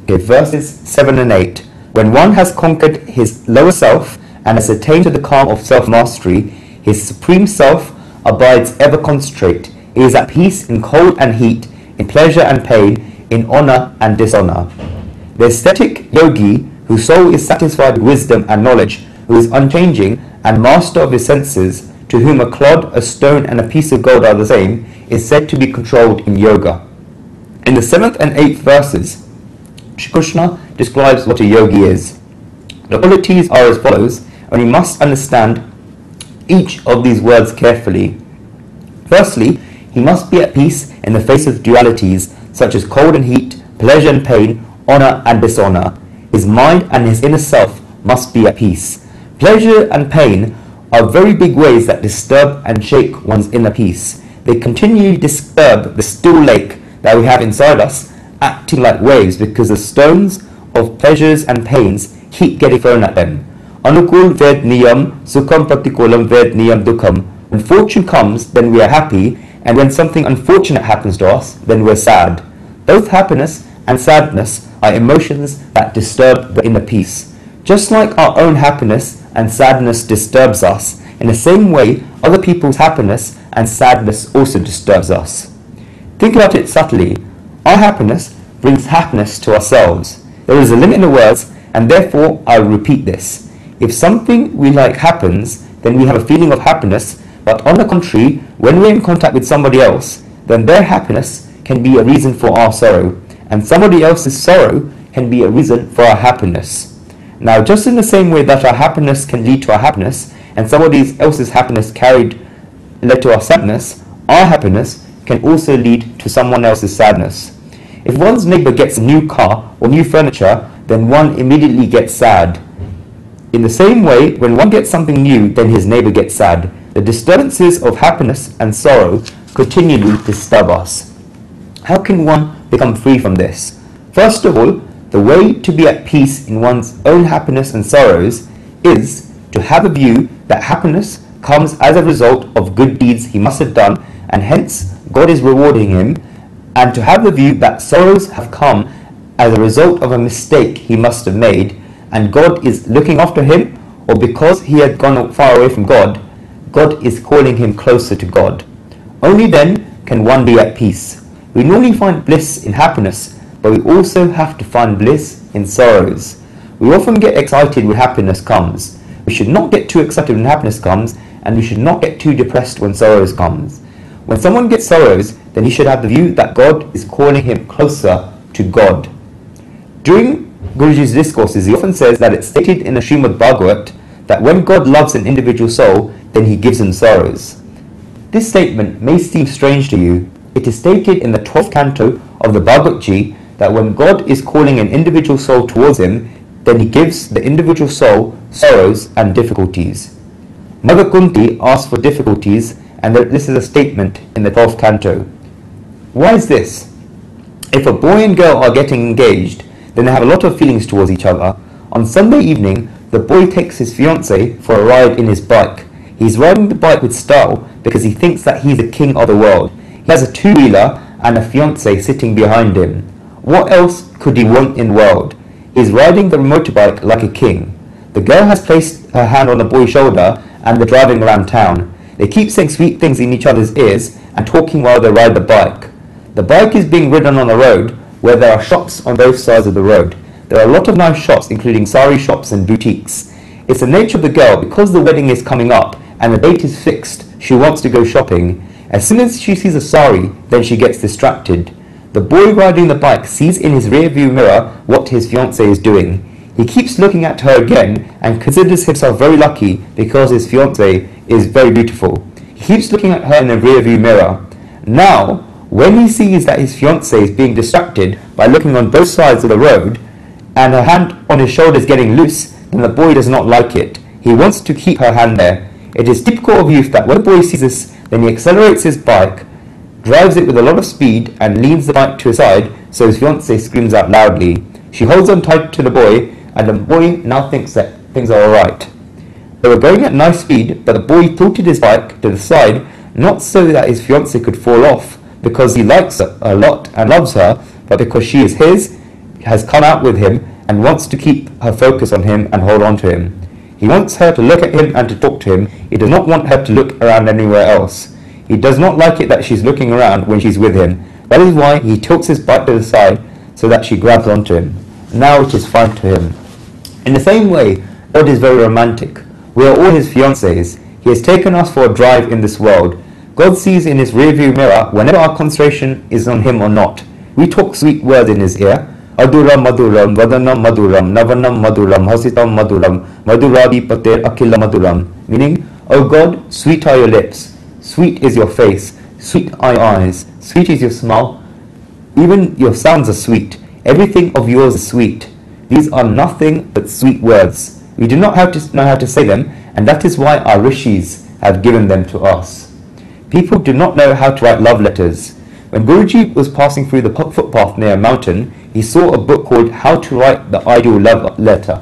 Okay, verses 7 and 8. When one has conquered his lower self and has attained to the calm of self-mastery, his supreme self abides ever concentrate. He is at peace in cold and heat, in pleasure and pain, in honour and dishonour. The ascetic yogi, whose soul is satisfied with wisdom and knowledge, who is unchanging and master of his senses, to whom a clod, a stone and a piece of gold are the same, is said to be controlled in yoga. In the 7th and 8th verses, Shri Krishna describes what a yogi is. The qualities are as follows, and we must understand each of these words carefully. Firstly, he must be at peace in the face of dualities such as cold and heat, pleasure and pain, honour and dishonour. His mind and his inner self must be at peace. Pleasure and pain are very big waves that disturb and shake one's inner peace. They continually disturb the still lake that we have inside us, acting like waves because the stones of pleasures and pains keep getting thrown at them. Anukul ved niyam, sukham pratikulam ved niyam dukham. When fortune comes, then we are happy, and when something unfortunate happens to us, then we're sad. Both happiness and sadness are emotions that disturb the inner peace. Just like our own happiness and sadness disturbs us, in the same way other people's happiness and sadness also disturbs us. Think about it subtly. Our happiness brings happiness to ourselves. There is a limit in the words, and therefore I will repeat this. If something we like happens, then we have a feeling of happiness, but on the contrary, when we're in contact with somebody else, then their happiness can be a reason for our sorrow, and somebody else's sorrow can be a reason for our happiness. Now, just in the same way that our happiness can lead to our happiness, and somebody else's happiness led to our sadness, our happiness can also lead to someone else's sadness. If one's neighbour gets a new car or new furniture, then one immediately gets sad. In the same way, when one gets something new, then his neighbour gets sad. The disturbances of happiness and sorrow continually disturb us. How can one become free from this? First of all, the way to be at peace in one's own happiness and sorrows is to have a view that happiness comes as a result of good deeds he must have done, and hence God is rewarding him, and to have the view that sorrows have come as a result of a mistake he must have made, and God is looking after him, or because he had gone far away from God, God is calling him closer to God. Only then can one be at peace. We normally find bliss in happiness, but we also have to find bliss in sorrows. We often get excited when happiness comes. We should not get too excited when happiness comes, and we should not get too depressed when sorrows comes. When someone gets sorrows, then he should have the view that God is calling him closer to God. During Guruji's discourses, he often says that it's stated in the Srimad Bhagavat that when God loves an individual soul, then he gives him sorrows. This statement may seem strange to you. It is stated in the 12th canto of the Bhagavad Gita that when God is calling an individual soul towards him, then he gives the individual soul sorrows and difficulties. Mother Kunti asks for difficulties, and this is a statement in the 12th canto. Why is this? If a boy and girl are getting engaged, then they have a lot of feelings towards each other. On Sunday evening, the boy takes his fiancée for a ride in his bike. He's riding the bike with style because he thinks that he's the king of the world. He has a two-wheeler and a fiancée sitting behind him. What else could he want in the world? He's riding the motorbike like a king. The girl has placed her hand on the boy's shoulder and they're driving around town. They keep saying sweet things in each other's ears and talking while they ride the bike. The bike is being ridden on a road where there are shops on both sides of the road. There are a lot of nice shops, including sari shops and boutiques. It's the nature of the girl, because the wedding is coming up and the date is fixed, she wants to go shopping. As soon as she sees a sari, then she gets distracted. The boy riding the bike sees in his rear view mirror what his fiancée is doing. He keeps looking at her again and considers himself very lucky because his fiancée is very beautiful. He keeps looking at her in the rear view mirror. Now, when he sees that his fiancée is being distracted by looking on both sides of the road and her hand on his shoulder is getting loose, then the boy does not like it. He wants to keep her hand there. It is typical of youth that when the boy sees this, then he accelerates his bike, drives it with a lot of speed and leans the bike to his side so his fiancée screams out loudly. She holds on tight to the boy and the boy now thinks that things are alright. They were going at nice speed, but the boy tilted his bike to the side, not so that his fiancée could fall off because he likes her a lot and loves her, but because she is his, has come out with him and wants to keep her focus on him and hold on to him. He wants her to look at him and to talk to him. He does not want her to look around anywhere else. He does not like it that she's looking around when she's with him. That is why he tilts his bike to the side so that she grabs onto him. Now it is fine to him. In the same way, God is very romantic. We are all his fiancés. He has taken us for a drive in this world. God sees in his rearview mirror whenever our concentration is on him or not. We talk sweet words in his ear. Aduram maduram, vadanam maduram, navanam maduram, hasitam maduram, maduradi pater akila maduram. Meaning, O God, sweet are your lips, sweet is your face, sweet are your eyes, sweet is your smile. Even your sounds are sweet. Everything of yours is sweet. These are nothing but sweet words. We do not have to know how to say them, and that is why our rishis have given them to us. People do not know how to write love letters. When Guruji was passing through the footpath near a mountain, he saw a book called How to Write the Ideal Love Letter.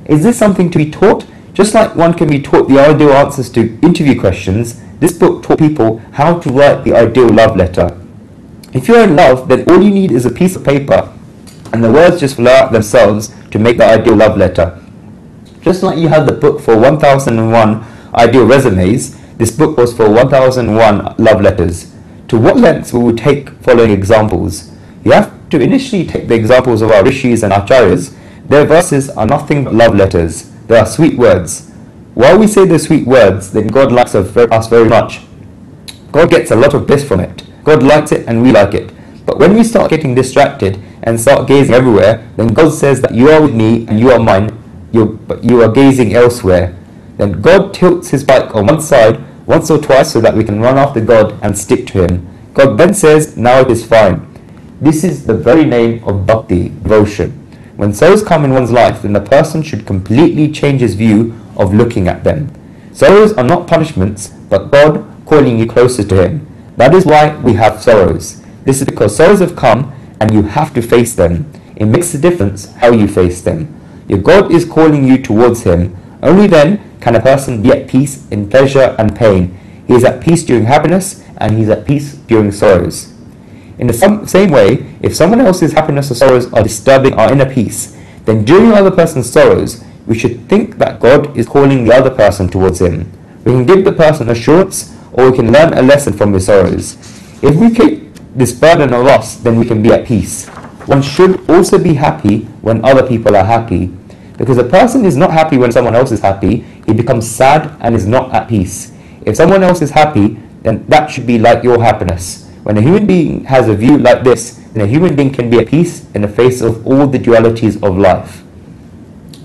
Is this something to be taught? Just like one can be taught the ideal answers to interview questions, this book taught people how to write the ideal love letter. If you're in love, then all you need is a piece of paper, and the words just flow out themselves to make the ideal love letter. Just like you have the book for 1001 ideal resumes, this book was for 1001 love letters. To what lengths will we take following examples? You have to initially take the examples of our rishis and acharyas. Their verses are nothing but love letters. They are sweet words. While we say the sweet words, then God likes us very much. God gets a lot of bliss from it. God likes it and we like it. But when we start getting distracted and start gazing everywhere, then God says that you are with me and you are mine, but you are gazing elsewhere. Then God tilts his bike on one side once or twice so that we can run after God and stick to him. God then says, now it is fine. This is the very name of bhakti, devotion. When sorrows come in one's life, then the person should completely change his view of looking at them. Sorrows are not punishments, but God calling you closer to him. That is why we have sorrows. This is because sorrows have come and you have to face them. It makes a difference how you face them. Your God is calling you towards him. Only then can a person be at peace in pleasure and pain. He is at peace during happiness and he is at peace during sorrows. In the same way, if someone else's happiness or sorrows are disturbing our inner peace, then during the other person's sorrows, we should think that God is calling the other person towards him. We can give the person assurance, or we can learn a lesson from his sorrows. If we keep this burden of us, then we can be at peace. One should also be happy when other people are happy. Because a person is not happy when someone else is happy, he becomes sad and is not at peace. If someone else is happy, then that should be like your happiness. When a human being has a view like this, then a human being can be at peace in the face of all the dualities of life.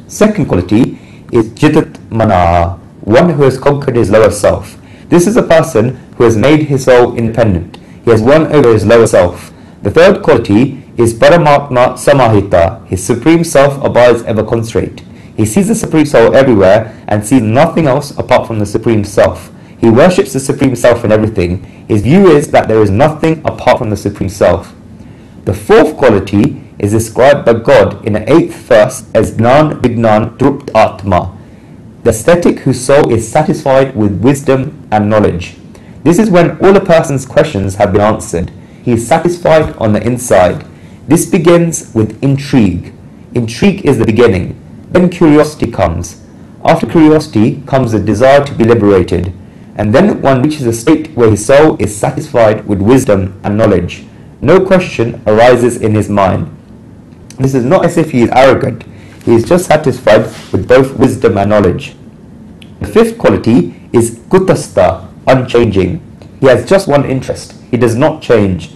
Second quality is jitat mana, one who has conquered his lower self. This is a person who has made his soul independent. He has won over his lower self. The third quality is Paramatma Samahita. His supreme self abides ever concentrate. He sees the supreme soul everywhere and sees nothing else apart from the supreme self. He worships the supreme self in everything. His view is that there is nothing apart from the supreme self. The fourth quality is described by God in the 8th verse as Gnan Vignan Drupt Atma, the ascetic whose soul is satisfied with wisdom and knowledge. This is when all a person's questions have been answered. He is satisfied on the inside. This begins with intrigue. Intrigue is the beginning. Then curiosity comes. After curiosity comes the desire to be liberated. And then one reaches a state where his soul is satisfied with wisdom and knowledge. No question arises in his mind. This is not as if he is arrogant. He is just satisfied with both wisdom and knowledge. The fifth quality is kutastha, unchanging. He has just one interest. He does not change.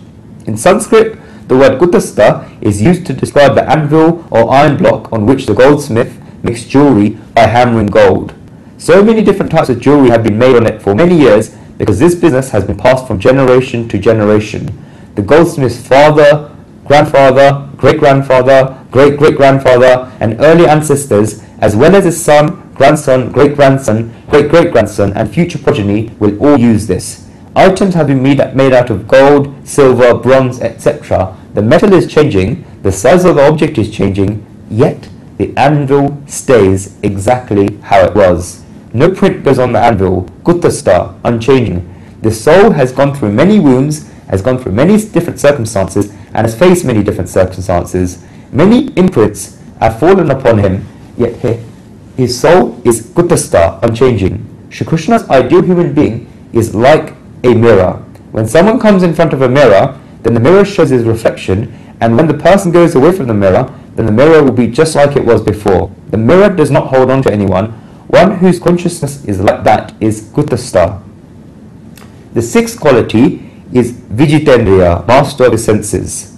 In Sanskrit, the word kutastha is used to describe the anvil or iron block on which the goldsmith makes jewelry by hammering gold. So many different types of jewelry have been made on it for many years because this business has been passed from generation to generation. The goldsmith's father, grandfather, great-grandfather, great-great-grandfather, and early ancestors, as well as his son, grandson, great-grandson, great-great-grandson, and future progeny will all use this. Items have been made out of gold, silver, bronze, etc. The metal is changing, the size of the object is changing, yet the anvil stays exactly how it was. No print goes on the anvil, kutastha, unchanging. The soul has gone through many wombs, has gone through many different circumstances, and has faced many different circumstances. Many imprints have fallen upon him, yet his soul is kutastha, unchanging. Shri Krishna's ideal human being is like a mirror. When someone comes in front of a mirror, then the mirror shows his reflection, and when the person goes away from the mirror, then the mirror will be just like it was before. The mirror does not hold on to anyone. One whose consciousness is like that is kutastha. The sixth quality is Vijitendriya, master of the senses.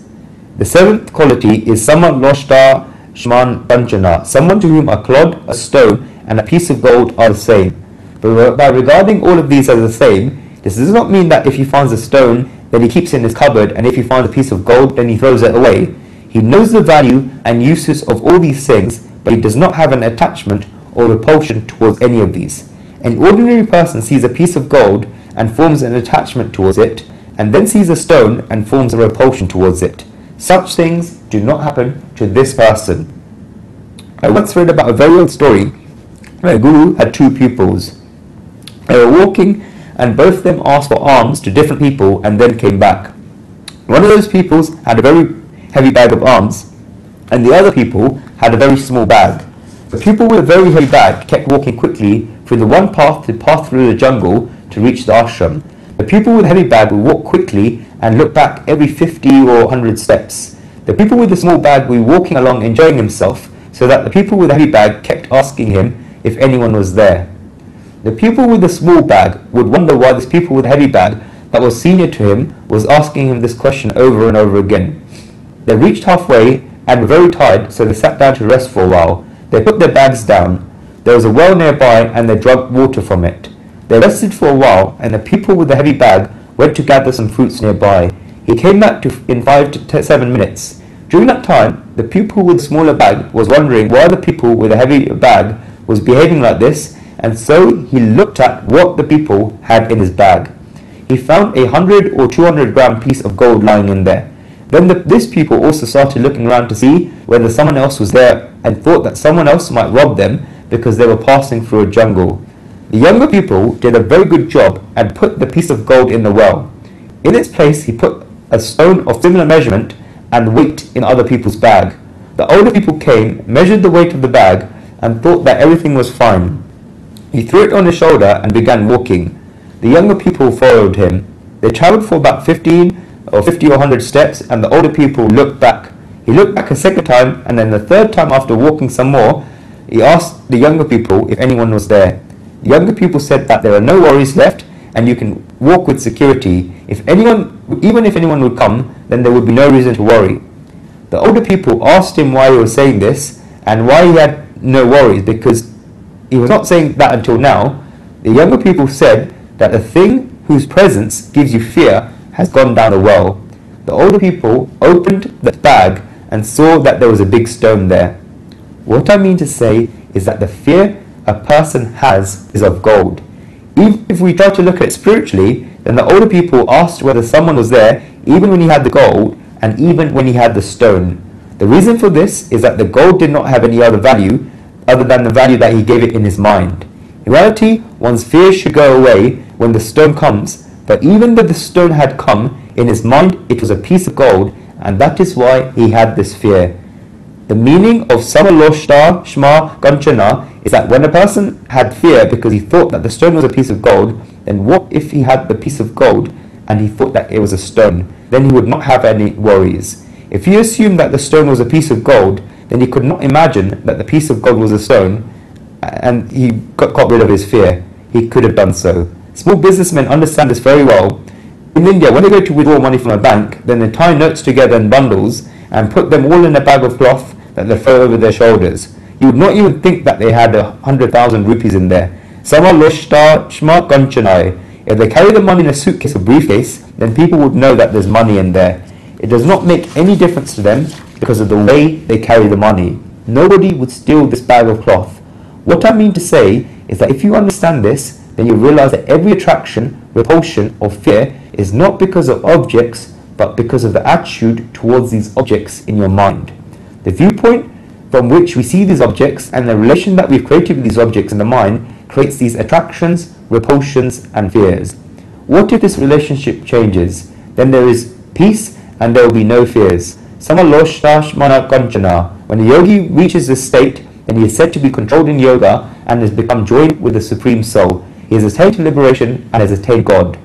The seventh quality is Samaloshta Shman Panchana, someone to whom a clod, a stone, and a piece of gold are the same. But by regarding all of these as the same, this does not mean that if he finds a stone, then he keeps it in his cupboard, and if he finds a piece of gold, then he throws it away. He knows the value and uses of all these things, but he does not have an attachment or repulsion towards any of these. An ordinary person sees a piece of gold and forms an attachment towards it, and then sees a stone and forms a repulsion towards it. Such things do not happen to this person. I once read about a very old story where a guru had two pupils. They were walking, and both of them asked for alms to different people and then came back. One of those pupils had a very heavy bag of alms, and the other pupil had a very small bag. The pupil with a very heavy bag kept walking quickly through the one path to pass through the jungle to reach the ashram. The pupil with the heavy bag would walk quickly and look back every 50 or 100 steps. The pupil with the small bag would be walking along enjoying himself, so that the pupil with the heavy bag kept asking him if anyone was there. The pupil with the small bag would wonder why this pupil with the heavy bag that was senior to him was asking him this question over and over again. They reached halfway and were very tired, so they sat down to rest for a while. They put their bags down. There was a well nearby, and they drank water from it. They rested for a while, and the pupil with the heavy bag went to gather some fruits nearby. He came back in 5 to 7 minutes. During that time, the pupil with the smaller bag was wondering why the pupil with the heavy bag was behaving like this, and so he looked at what the pupil had in his bag. He found 100 or 200 gram piece of gold lying in there. Then this pupil also started looking around to see whether someone else was there, and thought that someone else might rob them because they were passing through a jungle. The younger pupil did a very good job and put the piece of gold in the well. In its place, he put a stone of similar measurement and weight in other people's bag. The older pupil came, measured the weight of the bag, and thought that everything was fine. He threw it on his shoulder and began walking. The younger pupil followed him. They travelled for about 50 or 100 steps, and the older pupil looked back. He looked back a second time, and then the third time after walking some more, he asked the younger pupil if anyone was there. The younger pupil said that there are no worries left, and you can walk with security. Even if anyone would come, then there would be no reason to worry. The older pupil asked him why he was saying this, and why he had no worries, because he was not saying that until now. The younger pupil said that the thing whose presence gives you fear has gone down a well. The older pupil opened the bag and saw that there was a big stone there. What I mean to say is that the fear a person has is of gold. Even if we try to look at it spiritually, then the older pupil asked whether someone was there even when he had the gold and even when he had the stone. The reason for this is that the gold did not have any other value other than the value that he gave it in his mind. In reality, one's fear should go away when the stone comes, but even though the stone had come, in his mind it was a piece of gold, and that is why he had this fear. The meaning of Samaloshta Shma Kanchana is that when a person had fear because he thought that the stone was a piece of gold, then what if he had the piece of gold and he thought that it was a stone? Then he would not have any worries. If he assumed that the stone was a piece of gold, then he could not imagine that the piece of gold was a stone, and he got rid of his fear. He could have done so. Small businessmen understand this very well. In India, when they go to withdraw money from a bank, then they tie notes together in bundles and put them all in a bag of cloth that they throw over their shoulders. You would not even think that they had 100,000 rupees in there. Samaloshta Shma Kanchanai. If they carry the money in a suitcase or briefcase, then people would know that there's money in there. It does not make any difference to them because of the way they carry the money. Nobody would steal this bag of cloth. What I mean to say is that if you understand this, then you realize that every attraction, repulsion, or fear is not because of objects, but because of the attitude towards these objects in your mind. The viewpoint from which we see these objects and the relation that we've created with these objects in the mind creates these attractions, repulsions, and fears. What if this relationship changes? Then there is peace and there will be no fears. Samaloshtashmana Kanchana. When the yogi reaches this state, then he is said to be controlled in yoga and has become joined with the Supreme Soul. He has attained to liberation and has attained God.